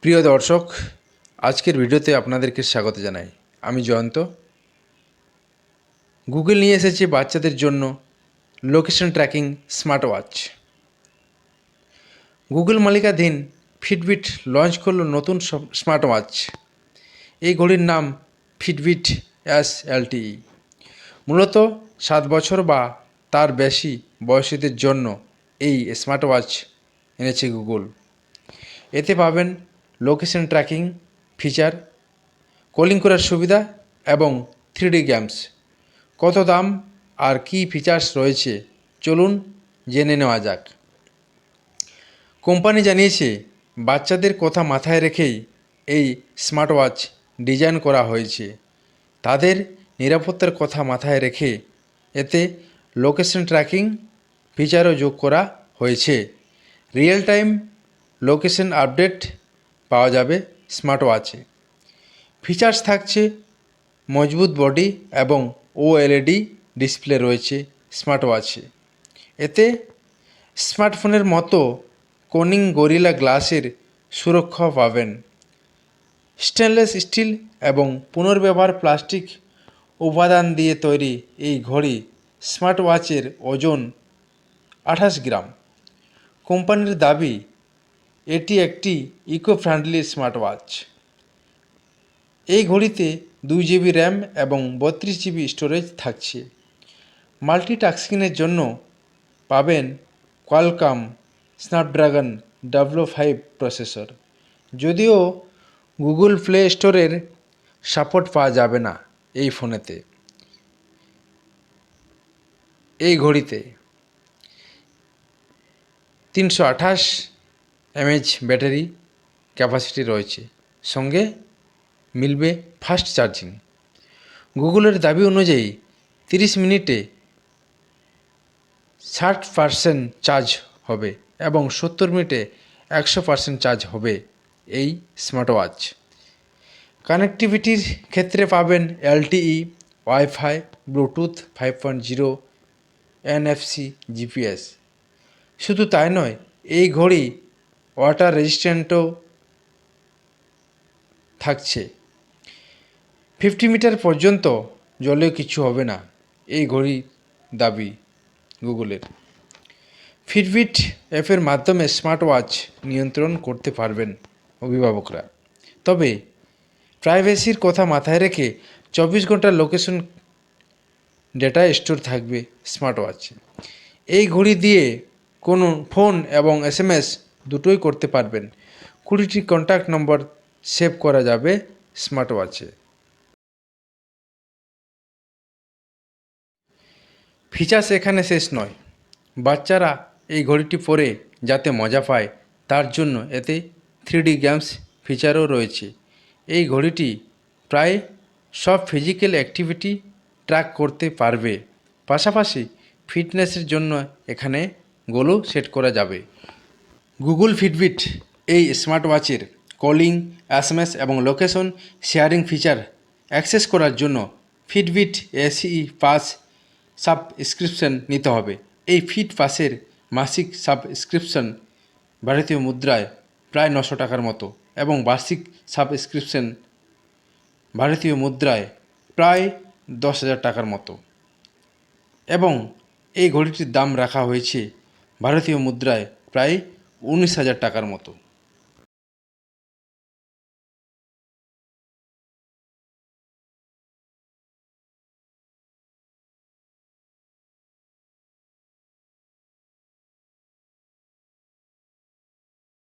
প্রিয় দর্শক, আজকের ভিডিওতে আপনাদেরকে স্বাগত জানাই। আমি জয়ন্ত। গুগল নিয়ে এসেছে বাচ্চাদের জন্য location tracking smart watch. Google মালিকাধীন ফিটবিট লঞ্চ করল নতুন স্মার্ট ওয়াচ। এই ঘড়ির নাম ফিটবিট SLTE। মূলত 7 বছর বা তার বেশি বয়সীদের জন্য এই স্মার্ট ওয়াচ এনেছে গুগল। এতে পাবেন লোকেশন ট্র্যাকিং ফিচার, কলিং করার সুবিধা এবং 3D গেমস। কত দাম আর কী ফিচার্স রয়েছে চলুন জেনে নেওয়া যাক। কোম্পানি জানিয়েছে বাচ্চাদের কথা মাথায় রেখেই এই স্মার্ট ওয়াচ ডিজাইন করা হয়েছে। তাদের নিরাপত্তার কথা মাথায় রেখে এতে লোকেশন ট্র্যাকিং ফিচারও যোগ করা হয়েছে। রিয়েল টাইম লোকেশন আপডেট পাওয়া যাবে স্মার্ট ওয়াচে। ফিচার্স থাকছে মজবুত বডি এবং OLED ডিসপ্লে রয়েছে স্মার্ট ওয়াচে। এতে স্মার্টফোনের মতো কোনিং গরিলা গ্লাসের সুরক্ষা পাবেন। স্টেনলেস স্টিল এবং পুনর্ব্যবহার প্লাস্টিক উপাদান দিয়ে তৈরি এই ঘড়ি স্মার্ট ওয়াচের ওজন 28 গ্রাম। কোম্পানির দাবি এটি একটি ইকো ফ্রেন্ডলি স্মার্ট ওয়াচ। এই ঘড়িতে 2 GB র্যাম এবং 32 GB স্টোরেজ থাকছে। মাল্টিটাস্কিংয়ের জন্য পাবেন কোয়ালকম স্ন্যাপড্রাগন W5 প্রসেসর। যদিও গুগল প্লে স্টোরের সাপোর্ট পাওয়া যাবে না এই ফোনেতে। এই ঘড়িতে 328 mAh ব্যাটারি ক্যাপাসিটি রয়েছে, সঙ্গে মিলবে ফাস্ট চার্জিং। গুগলের দাবি অনুযায়ী 30 মিনিটে 60% চার্জ হবে এবং 70 মিনিটে 100% চার্জ হবে এই স্মার্ট ওয়াচ। কানেক্টিভিটির ক্ষেত্রে পাবেন LTE, wifi, Bluetooth 5.0, NFC, GPS। শুধু তাই নয়, এই ঘড়ি ওয়াটার রেজিস্ট্যান্টও থাকছে। 50 মিটার পর্যন্ত জলেও কিছু হবে না এই ঘড়ি দাবি গুগলের। ফিটবিট অ্যাপের মাধ্যমে স্মার্ট ওয়াচ নিয়ন্ত্রণ করতে পারবেন অভিভাবকরা। তবে প্রাইভেসির কথা মাথায় রেখে 24 ঘন্টা লোকেশন ডেটা স্টোর থাকবে স্মার্ট ওয়াচে। এই ঘড়ি দিয়ে কোনো ফোন এবং SMS দুটোই করতে পারবেন। 20টি কন্ট্যাক্ট নম্বর সেভ করা যাবে স্মার্ট ওয়াচে। ফিচার্স এখানে শেষ নয়। বাচ্চারা এই ঘড়িটি পরে যাতে মজা পায় তার জন্য এতে 3D গেমস ফিচারও রয়েছে। এই ঘড়িটি প্রায় সব ফিজিক্যাল অ্যাক্টিভিটি ট্র্যাক করতে পারবে। পাশাপাশি ফিটনেসের জন্য এখানে গোলও সেট করা যাবে। গুগল ফিটবিট এই স্মার্ট ওয়াচের কলিং, SMS এবং লোকেশন শেয়ারিং ফিচার অ্যাক্সেস করার জন্য ফিটবিট SE পাস সাবস্ক্রিপশন নিতে হবে। এই ফিট পাসের মাসিক সাবস্ক্রিপশন ভারতীয় মুদ্রায় প্রায় 900 টাকার মতো এবং বার্ষিক সাবস্ক্রিপশন ভারতীয় মুদ্রায় প্রায় 10,000 টাকার মতো, এবং এই ঘড়িটির দাম রাখা হয়েছে ভারতীয় মুদ্রায় প্রায় 19,000 টাকার মতো।